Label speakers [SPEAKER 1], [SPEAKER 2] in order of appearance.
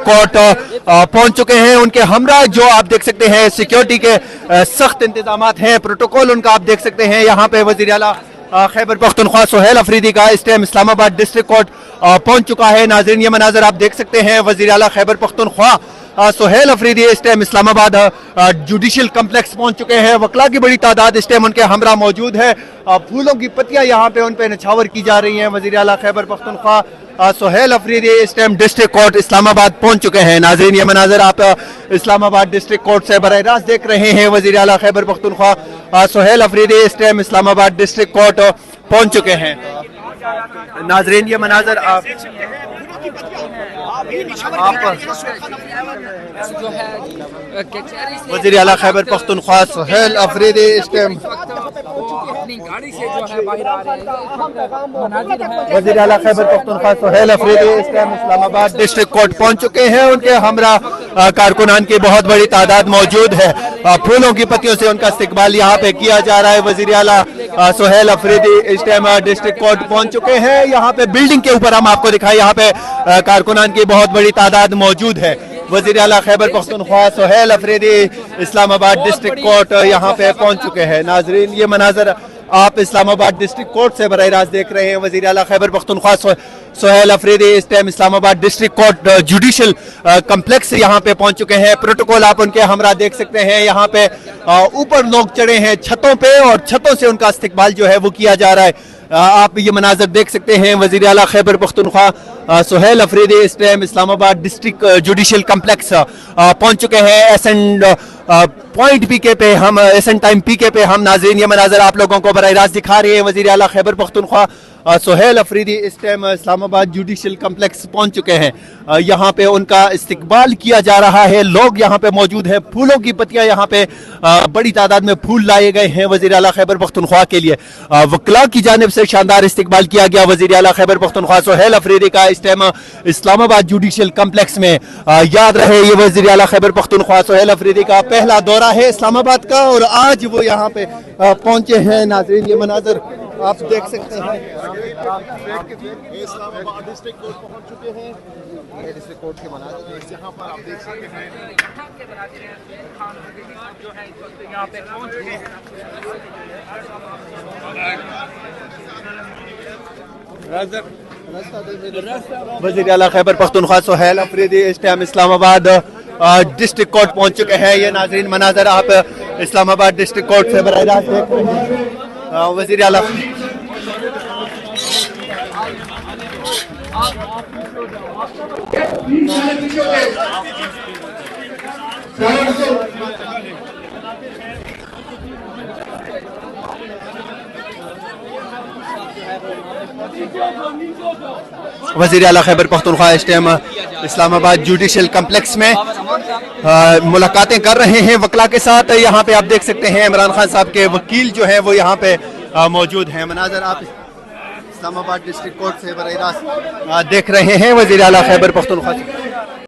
[SPEAKER 1] District court पहुंच चुके हैं। उनके हमरा जो आप देख सकते हैं सिक्योरिटी के सख्त इंतजामात हैं, प्रोटोकॉल उनका आप देख सकते हैं। यहाँ पे वज़ीर आला खैबर पख्तूनख्वा सुहेल अफरीदी का इस टाइम इस्लामाबाद डिस्ट्रिक्ट कोर्ट पहुंच चुका है। नाज़रीन ये मनाज़र आप देख सकते हैं, वज़ीर आला खैबर पख्तूनख्वा सुहेल अफरीदी इस टाइम इस्लामाबाद जुडिशल कम्प्लेक्स पहुंच चुके हैं। वकला की बड़ी तादाद इस टाइम उनके हमरा मौजूद है। फूलों की पत्तियां यहाँ पे उन पे नछावर की जा रही हैं। वज़ीर आला खैबर पख्तूनख्वा सुहेल अफरीदी इस टाइम डिस्ट्रिक्ट कोर्ट इस्लामाबाद पहुंच चुके हैं। नाज़रीन ये मनाज़र आप इस्लामाबाद डिस्ट्रिक्ट कोर्ट से बराह रास्त देख रहे हैं। वज़ीर आला खैबर पख्तूनख्वा सुहेल अफरीदी इस टाइम इस्लामाबाद डिस्ट्रिक्ट कोर्ट पहुंच चुके हैं। नाज़रीन ये मनाज़र आप वज़ीर आला खैबर पख्तूनख्वा सुहेल अफरीदी इस टाइम वज़ीर आला खैबर पख्तूनख्वा सुहेल अफरीदी इस टाइम इस्लामाबाद डिस्ट्रिक्ट कोर्ट पहुंच चुके हैं। उनके हमरा कारकुनान की बहुत बड़ी तादाद मौजूद है। फूलों की पत्तियों से उनका इस्तकबाल यहाँ पे किया जा रहा है। वज़ीर आला सुहेल अफरीदी इस टाइम डिस्ट्रिक्ट कोर्ट पहुंच चुके हैं। यहाँ पे बिल्डिंग के ऊपर हम आपको दिखाएं, यहाँ पे कारकुनान की बहुत बड़ी तादाद मौजूद है। वज़ीर आला खैबर पख्तूनख्वा सुहेल अफरीदी इस्लामाबाद डिस्ट्रिक्ट कोर्ट यहाँ पे पहुंच चुके हैं। नाज़रीन ये मनाज़र आप इस्लामाबाद डिस्ट्रिक्ट कोर्ट से बराह रास्त देख रहे हैं। वज़ीर आला खैबर पख्तूनख्वा सुहेल अफरीदी इस time Islamabad district court judicial complex यहाँ पे पहुंच चुके हैं। प्रोटोकॉल आप उनके हमरा देख सकते हैं। यहाँ पे ऊपर लोग चढ़े हैं छतों पे और छतों से उनका इस्तकबाल जो है वो किया जा रहा है। आप ये मनाजर देख सकते हैं। वज़ीर आला खैबर पख्तूनख्वा सुहेल अफरीदी इस time Islamabad district judicial complex पहुंच चुके हैं। एसेंट पॉइंट पीके पे हम एसेंट टाइम पीके पे हम नाज़रीन ये मनाजर आप लोगों को बराह रास्त दिखा रहे हैं। वज़ीर आला खैबर पख्तूनख्वा सुहेल अफरीदी इस टाइम इस्लामाबाद जुडिशल कम्प्लेक्स पहुंच चुके हैं। यहाँ पे उनका इस्तकबाल किया जा रहा है। लोग यहाँ पे मौजूद हैं। फूलों की पत्तियां यहाँ पे बड़ी तादाद में फूल लाए गए हैं वज़ीर आला खैबर पख्तूनख्वा के लिए। वकला की जानिब से शानदार इस्तकबाल किया गया वज़ीर आला खैबर पख्तूनख्वा सुहेल अफरीदी का इस टाइम इस्लामाबाद जुडिशल कम्प्लेक्स में। याद रहे ये वज़ीर आला खैबर पख्तूनख्वा सुहेल अफरीदी का पहला दौरा है इस्लामाबाद का और आज वो यहाँ पे पहुंचे हैं। नाज़रीन ये मनाजर आप देख सकते हैं।
[SPEAKER 2] इस्लामाबाद डिस्ट्रिक्ट कोर्ट पहुंच चुके हैं। डिस्ट्रिक्ट कोर्ट के मनाज़िर यहाँ पर आप देख सकते हैं। जो है यहाँ पे पहुंच चुके हैं।
[SPEAKER 1] वज़ीर आला खैबर पख्तूनख्वा सुहेल अफरीदी इस टाइम इस्लामाबाद डिस्ट्रिक्ट कोर्ट पहुंच चुके हैं। ये नाज़रीन मनाजर आप इस्लामाबाद डिस्ट्रिक्ट कोर्ट से बराह रास्त देख रहे हैं। वज़ीर आला वज़ीर आला खैबर पख्तूनख्वा इस टाइम इस्लामाबाद जुडिशल कम्प्लेक्स में मुलाकातें कर रहे हैं वकला के साथ। यहाँ पे आप देख सकते हैं इमरान खान साहब के वकील जो है वो यहाँ पे मौजूद हैं। मनाजर आप इस्लामाबाद डिस्ट्रिक्ट कोर्ट से बराह रास्त देख रहे हैं। वज़ीर आला खैबर पख्तूनख्वा